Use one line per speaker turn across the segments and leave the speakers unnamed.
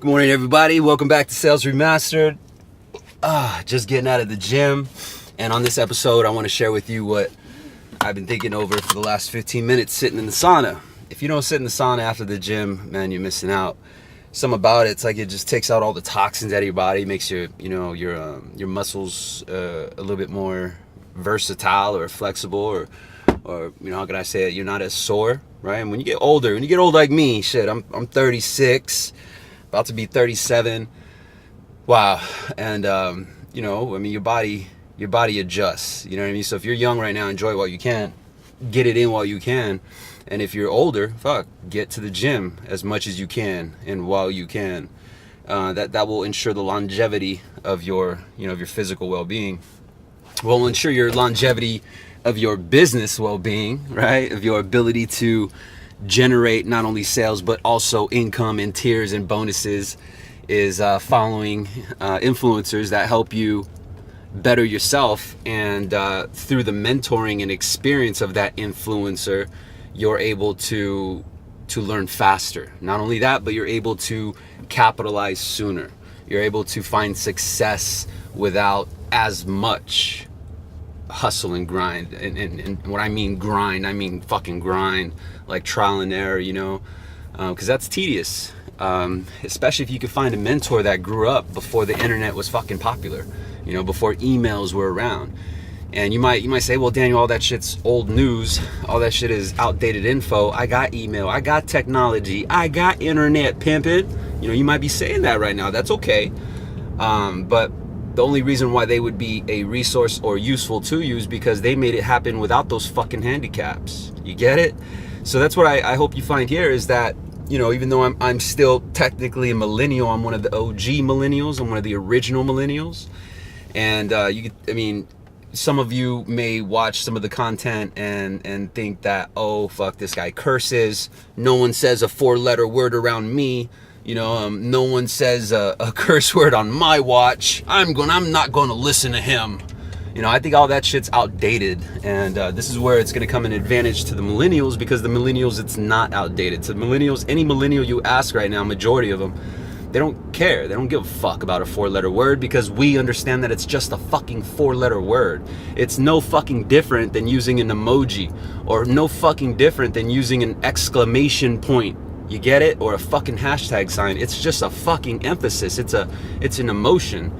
Good morning, everybody. Welcome back to Sales Remastered. Just getting out of the gym. And on this episode, I want to share with you what I've been thinking over for the last 15 minutes sitting in the sauna. If you don't sit in the sauna after the gym, man, you're missing out. Something about it, it's like it just takes out all the toxins out of your body, makes your muscles a little bit more versatile or flexible, or how can I say it? You're not as sore, right? And when you get older like me, shit, I'm 36. About to be 37. Wow. And your body adjusts. You know what I mean? So if you're young right now, enjoy it while you can. Get it in while you can. And if you're older, get to the gym as much as you can and while you can. That will ensure the longevity of your physical well-being. Will ensure your longevity of your business well-being, right? Of your ability to generate not only sales but also income and tiers and bonuses is following influencers that help you better yourself, and through the mentoring and experience of that influencer, you're able to learn faster. Not only that, but you're able to capitalize sooner. You're able to find success without as much hustle and grind. And what I mean grind, I mean fucking grind, like trial and error, because that's tedious. Especially if you could find a mentor that grew up before the internet was fucking popular, before emails were around. And you might say, well, Daniel, all that shit's old news, all that shit is outdated info. I got email, I got technology, I got internet pimping. You might be saying that right now. That's okay. But the only reason why they would be a resource or useful to you is because they made it happen without those fucking handicaps. You get it? So that's what I hope you find here, is that, even though I'm still technically a millennial, I'm one of the OG millennials. I'm one of the original millennials. And some of you may watch some of the content and think that, oh, fuck, this guy curses. No one says a 4-letter word around me. No one says a curse word on my watch. I'm not going to listen to him. I think all that shit's outdated, and this is where it's going to come an advantage to the millennials, because the millennials, it's not outdated. To the millennials, any millennial you ask right now, majority of them, they don't care. They don't give a fuck about a 4-letter word, because we understand that it's just a fucking 4-letter word. It's no fucking different than using an emoji, or no fucking different than using an exclamation point. You get it? Or a fucking hashtag sign. It's just a fucking emphasis. It's an emotion.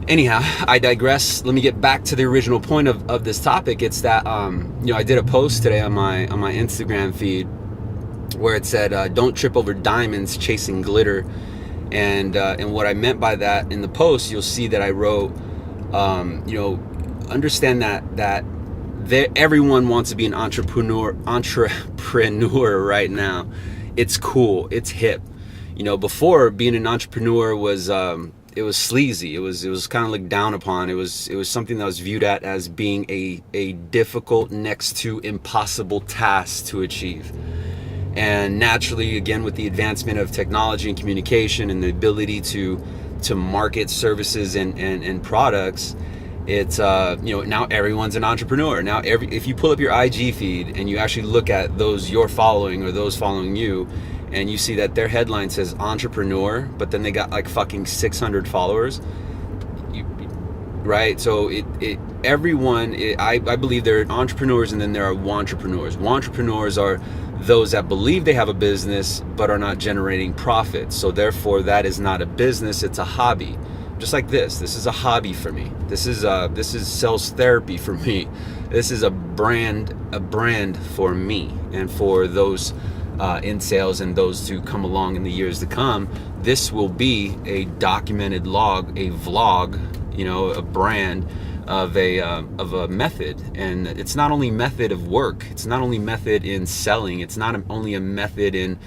Anyhow, I digress. Let me get back to the original point of this topic. It's that I did a post today on my Instagram feed where it said, "Don't trip over diamonds chasing glitter," and what I meant by that in the post, you'll see that I wrote, understand that everyone wants to be an entrepreneur right now. It's cool. It's hip. Before, being an entrepreneur was it was sleazy. It was kind of looked down upon. It was something that was viewed at as being a difficult, next to impossible task to achieve. And naturally, again, with the advancement of technology and communication and the ability to market services and products, it's now everyone's an entrepreneur. Now if you pull up your IG feed and you actually look at those you're following or those following you, and you see that their headline says entrepreneur, but then they got like fucking 600 followers, right? So I believe there are entrepreneurs, and then there are wantrepreneurs. Wantrepreneurs are those that believe they have a business but are not generating profits. So therefore, that is not a business, it's a hobby. Just like this is a hobby for me. This is sales therapy for me. This is a brand for me and for those in sales and those to come along in the years to come. This will be a documented log, a vlog, a brand of a method. And it's not only method of work. It's not only method in selling. It's not only a method in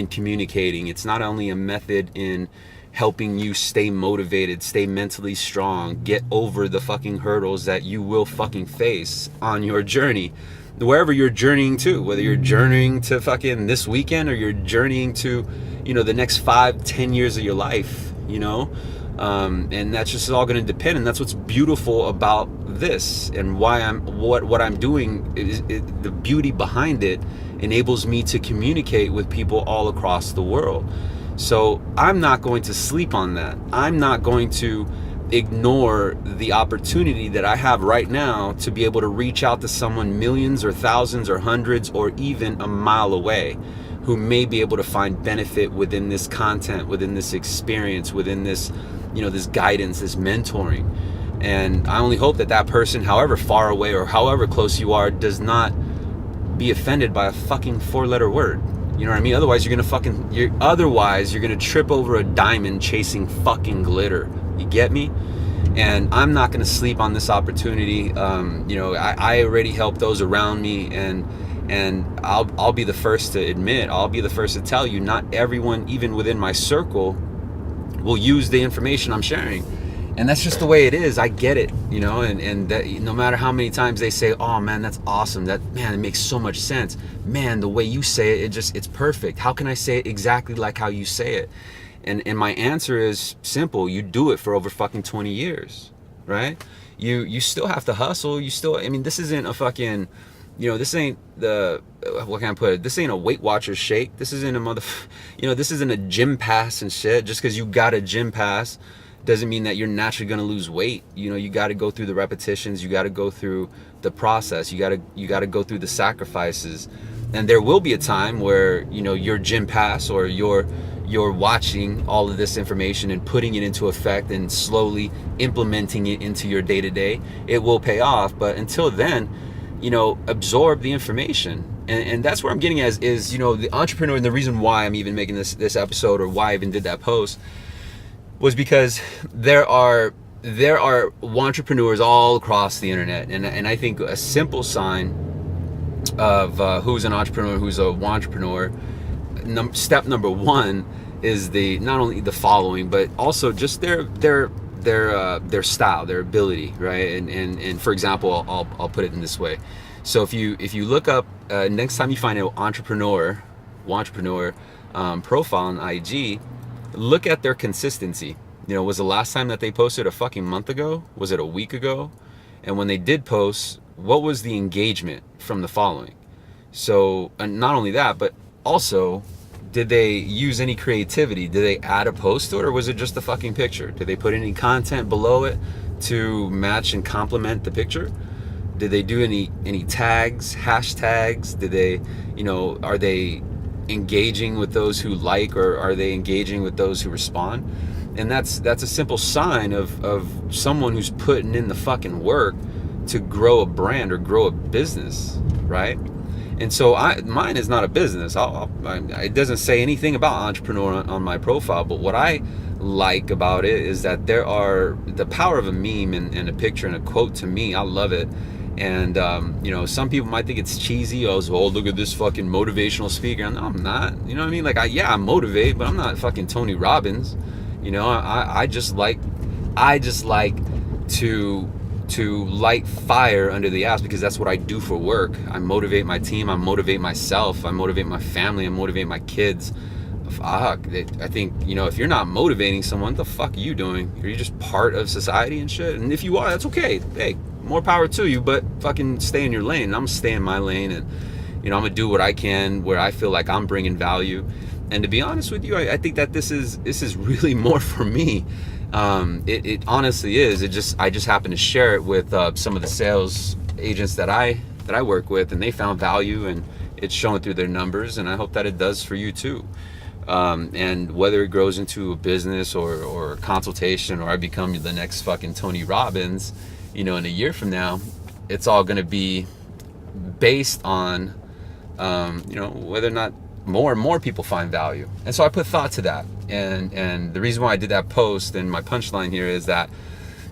communicating. It's not only a method in helping you stay motivated, stay mentally strong, get over the fucking hurdles that you will fucking face on your journey, wherever you're journeying to, whether you're journeying to fucking this weekend or you're journeying to, the next 5-10 years of your life, and that's just all going to depend. And that's what's beautiful about this, and why what I'm doing is the beauty behind it enables me to communicate with people all across the world. So I'm not going to sleep on that. I'm not going to ignore the opportunity that I have right now to be able to reach out to someone millions or thousands or hundreds or even a mile away who may be able to find benefit within this content, within this experience, within this, this guidance, this mentoring. And I only hope that that person, however far away or however close you are, does not be offended by a fucking 4-letter word. You know what I mean? Otherwise you're gonna trip over a diamond chasing fucking glitter. You get me? And I'm not gonna sleep on this opportunity. I already helped those around me, and I'll be the first to admit, I'll be the first to tell you, not everyone, even within my circle, will use the information I'm sharing. And that's just the way it is. I get it, and that no matter how many times they say, oh man, that's awesome, it makes so much sense, man, the way you say it, it's perfect. How can I say it exactly like how you say it? And my answer is simple. You do it for over fucking 20 years, right? You still have to hustle. This isn't a fucking, this ain't what can I put it? This ain't a Weight Watchers shake. This isn't this isn't a gym pass and shit. Just because you got a gym pass doesn't mean that you're naturally going to lose weight. You got to go through the repetitions. You got to go through the process. You got to go through the sacrifices. And there will be a time where, your gym pass, or you're watching all of this information and putting it into effect and slowly implementing it into your day-to-day. It will pay off. But until then, absorb the information. And that's where I'm getting at is the entrepreneur. And the reason why I'm even making this episode, or why I even did that post, was because there are entrepreneurs all across the internet, and I think a simple sign of who's an entrepreneur, who's a wantrepreneur, step number one is not only the following, but also just their style, their ability, right? And for example, I'll put it in this way. So if you look up next time you find an wantrepreneur profile on IG, look at their consistency. Was the last time that they posted a fucking month ago? Was it a week ago? And when they did post, what was the engagement from the following? So, and not only that, but also, did they use any creativity? Did they add a post to it, or was it just a fucking picture? Did they put any content below it to match and complement the picture? Did they do any tags, hashtags? Did they, are they engaging with those who like, or are they engaging with those who respond? And that's a simple sign of someone who's putting in the fucking work to grow a brand or grow a business, right? And so mine is not a business. It doesn't say anything about entrepreneur on my profile, but what I like about it is that the power of a meme and a picture and a quote, to me, I love it. And some people might think it's cheesy. Oh, look at this fucking motivational speaker. No, I'm not. You know what I mean? Like, I motivate, but I'm not fucking Tony Robbins. I just like to light fire under the ass, because that's what I do for work. I motivate my team. I motivate myself. I motivate my family. I motivate my kids. Fuck, I think, if you're not motivating someone, what the fuck are you doing? Are you just part of society and shit? And if you are, that's okay. Hey, more power to you, but fucking stay in your lane. I'm gonna stay in my lane, and I'm gonna do what I can where I feel like I'm bringing value. And to be honest with you, I think that this is really more for me. It honestly is. I just happen to share it with some of the sales agents that I work with, and they found value, and it's showing through their numbers, and I hope that it does for you too. And whether it grows into a business or a consultation, or I become the next fucking Tony Robbins, in a year from now, it's all going to be based on, whether or not more and more people find value. And so I put thought to that. And the reason why I did that post, and my punchline here, is that,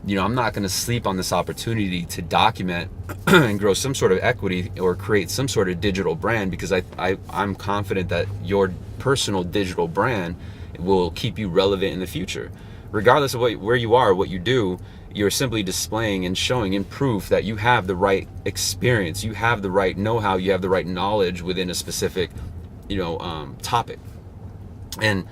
I'm not going to sleep on this opportunity to document and grow some sort of equity or create some sort of digital brand, because I'm confident that your personal digital brand will keep you relevant in the future. Regardless of where you are, what you do, you're simply displaying and showing in proof that you have the right experience, you have the right know-how, you have the right knowledge within a specific topic. And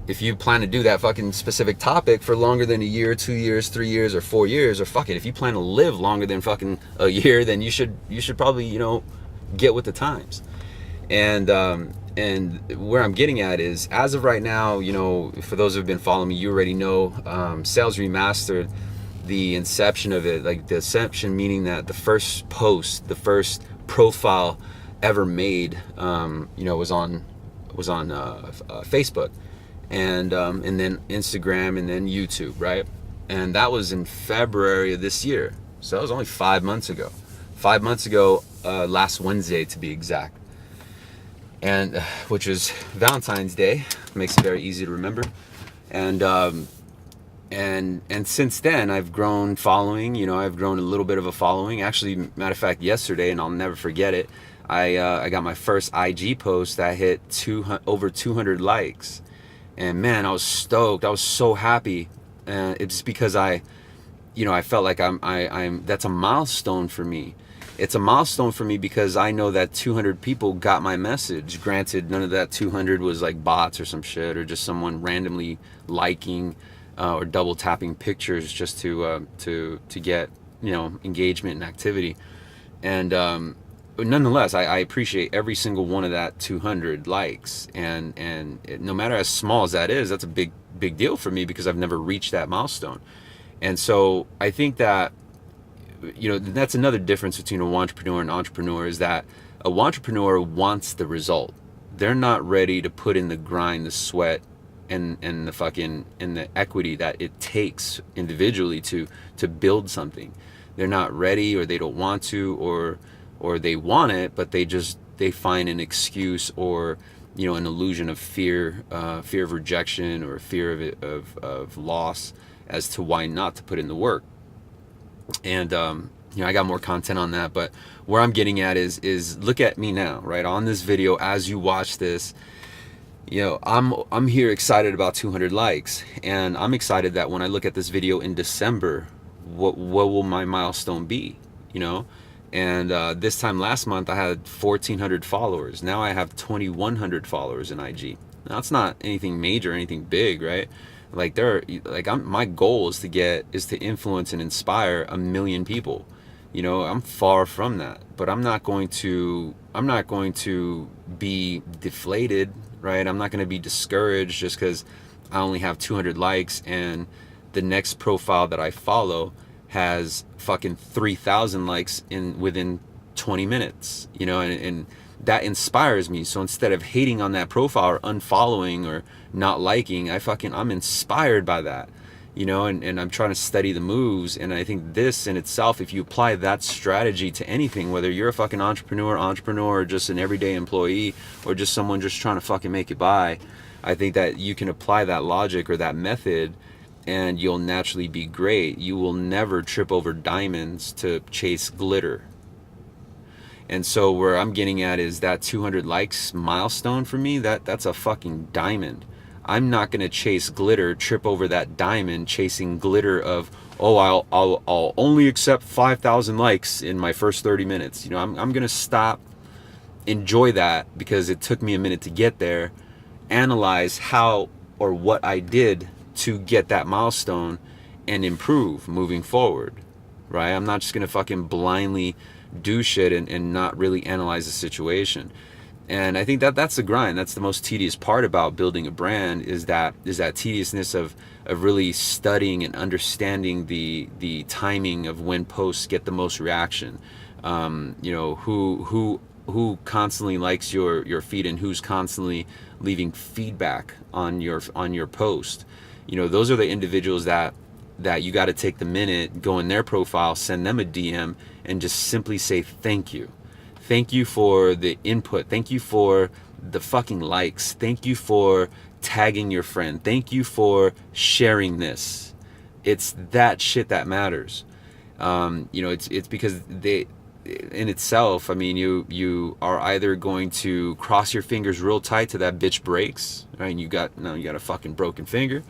if you plan to do that fucking specific topic for longer than a year, 2 years, 3 years, or 4 years, or fuck it, if you plan to live longer than fucking a year, then you should probably get with the times. And and where I'm getting at is, as of right now, you know, for those who've been following me, you already know, Sales Remastered, the inception of it, like the inception meaning that the first post, the first profile ever made, you know, was on Facebook, and then Instagram, and then YouTube, right? And that was in February of this year, so that was only 5 months ago. 5 months ago, last Wednesday to be exact, and which is Valentine's Day, makes it very easy to remember. And since then I've grown following, you know, I've grown a little bit of a following. Actually, matter of fact, yesterday, and I'll never forget it, I got my first IG post that hit over 200 likes, and man, I was stoked. I was so happy, and it's because I felt like I'm that's a milestone for me. It's a milestone for me because I know that 200 people got my message. Granted, none of that 200 was like bots or some shit, or just someone randomly liking or double tapping pictures just to get, you know, engagement and activity. And but nonetheless, I appreciate every single one of that 200 likes, and no matter as small as that is, that's a big deal for me because I've never reached that milestone. And so I think that, you know, that's another difference between a wantrepreneur and entrepreneur, is that a wantrepreneur wants the result. They're not ready to put in the grind, the sweat, and the fucking, and the equity that it takes individually to build something. They're not ready, or they don't want to, or they want it, but they find an excuse, or, you know, an illusion of fear of rejection, or fear of loss as to why not to put in the work. And you know, I got more content on that, but where I'm getting at is look at me now, right? On this video, as you watch this, you know, I'm here excited about 200 likes, and I'm excited that when I look at this video in December, what will my milestone be, you know? And this time last month I had 1,400 followers. Now I have 2,100 followers in IG. Now it's not anything major, anything big, right? Like my goal is to influence and inspire 1 million people. You know, I'm far from that, but I'm not going to be deflated, right? I'm not going to be discouraged just because I only have 200 likes and the next profile that I follow has fucking 3,000 likes within 20 minutes, you know, and that inspires me. So instead of hating on that profile or unfollowing or not liking, I'm inspired by that, you know, and I'm trying to study the moves. And I think this in itself, if you apply that strategy to anything, whether you're a fucking entrepreneur, or just an everyday employee, or just someone just trying to fucking make it by, I think that you can apply that logic or that method, and you'll naturally be great. You will never trip over diamonds to chase glitter. And so where I'm getting at is that 200 likes milestone for me, that's a fucking diamond. I'm not going to chase glitter, trip over that diamond, chasing glitter of, oh, I'll only accept 5,000 likes in my first 30 minutes. You know, I'm going to stop, enjoy that, because it took me a minute to get there, analyze how or what I did to get that milestone, and improve moving forward, right? I'm not just going to fucking blindly do shit and not really analyze the situation. And I think that's the grind. That's the most tedious part about building a brand, is that tediousness of really studying and understanding the timing of when posts get the most reaction. You know, who constantly likes your feed, and who's constantly leaving feedback on your post. You know, those are the individuals that you got to take the minute, go in their profile, send them a DM, and just simply say thank you. Thank you for the input. Thank you for the fucking likes. Thank you for tagging your friend. Thank you for sharing this. It's that shit that matters. You know, it's because they, in itself, I mean, you are either going to cross your fingers real tight till that bitch breaks, right? And you got a fucking broken finger,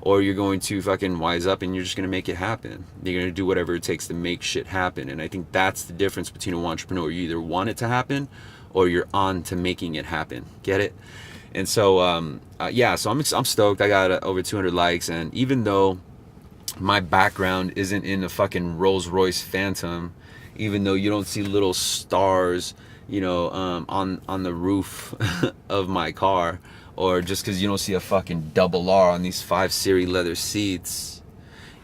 or you're going to fucking wise up and you're just going to make it happen. You're going to do whatever it takes to make shit happen. And I think that's the difference between an entrepreneur. You either want it to happen, or you're on to making it happen. Get it? And so, yeah, so I'm stoked. I got over 200 likes. And even though my background isn't in the fucking Rolls Royce Phantom, even though you don't see little stars on the roof of my car, or just because you don't see a fucking double R on these 5 Series leather seats,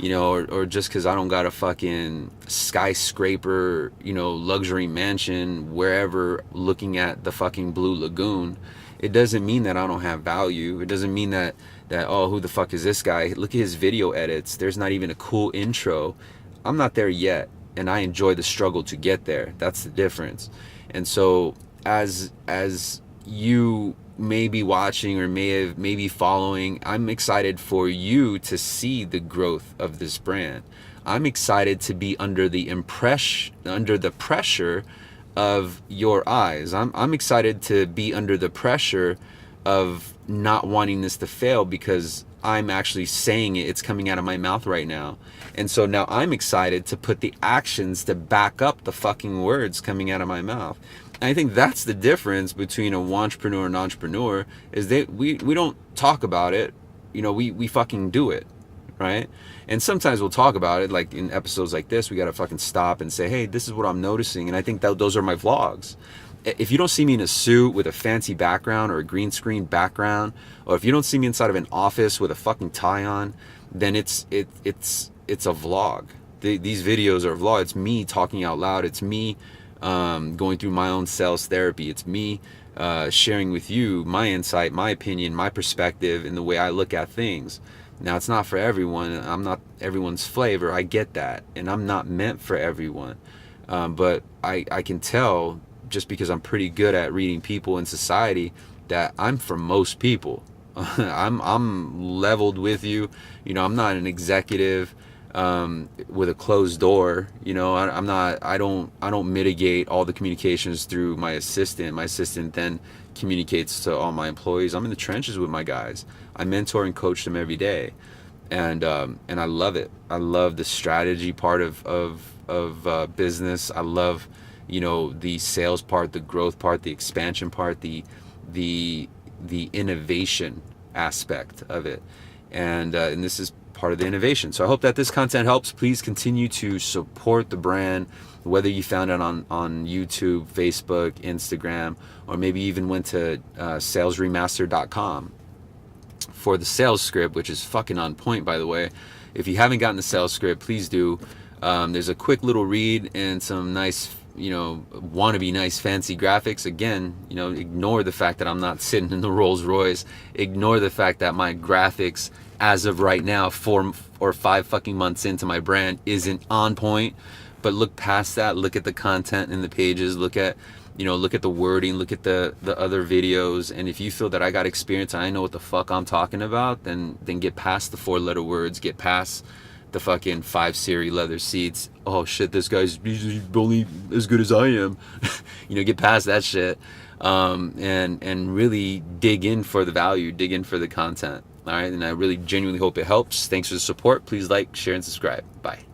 or just because I don't got a fucking skyscraper, luxury mansion wherever looking at the fucking Blue Lagoon, it doesn't mean that I don't have value. It doesn't mean that oh, who the fuck is this guy? Look at his video edits. There's not even a cool intro. I'm not there yet, and I enjoy the struggle to get there. That's the difference. And so as you may be watching or may be following, I'm excited for you to see the growth of this brand. I'm excited to be under the pressure of your eyes. I'm excited to be under the pressure of not wanting this to fail, because I'm actually saying it. It's coming out of my mouth right now. And so now I'm excited to put the actions to back up the fucking words coming out of my mouth. And I think that's the difference between a wantrepreneur and an entrepreneur, is that we don't talk about it, we fucking do it, right? And sometimes we'll talk about it, like in episodes like this, we gotta fucking stop and say, hey, this is what I'm noticing. And I think that those are my vlogs. If you don't see me in a suit with a fancy background or a green screen background, or if you don't see me inside of an office with a fucking tie on, then it's a vlog. These videos are a vlog. It's me talking out loud. It's me going through my own sales therapy. It's me sharing with you my insight, my opinion, my perspective, and the way I look at things. Now, it's not for everyone. I'm not everyone's flavor. I get that. And I'm not meant for everyone. But I can tell, just because I'm pretty good at reading people in society, that I'm for most people. I'm leveled with you. I'm not an executive with a closed door. I don't mitigate all the communications through my assistant. My assistant then communicates to all my employees. I'm in the trenches with my guys. I mentor and coach them every day, and I love it. I love the strategy part of business. I love the sales part, the growth part, the expansion part, the innovation aspect of it, and this is part of the innovation. So I hope that this content helps. Please continue to support the brand, whether you found it on YouTube, Facebook, Instagram, or maybe even went to salesremastered.com for the sales script, which is fucking on point, by the way. If you haven't gotten the sales script, please do. There's a quick little read and some nice, wannabe nice fancy graphics. Again, ignore the fact that I'm not sitting in the Rolls Royce. Ignore the fact that my graphics, as of right now, 4 or 5 fucking months into my brand, isn't on point. But look past that. Look at the content in the pages. Look at the wording. Look at the other videos. And if you feel that I got experience and I know what the fuck I'm talking about, then get past the 4-letter words. Get past the fucking 5 Series leather seats. Oh shit, this guy's only as good as I am. Get past that shit, and really dig in for the value, dig in for the content. All right, and I really genuinely hope it helps. Thanks for the support. Please like, share, and subscribe. Bye.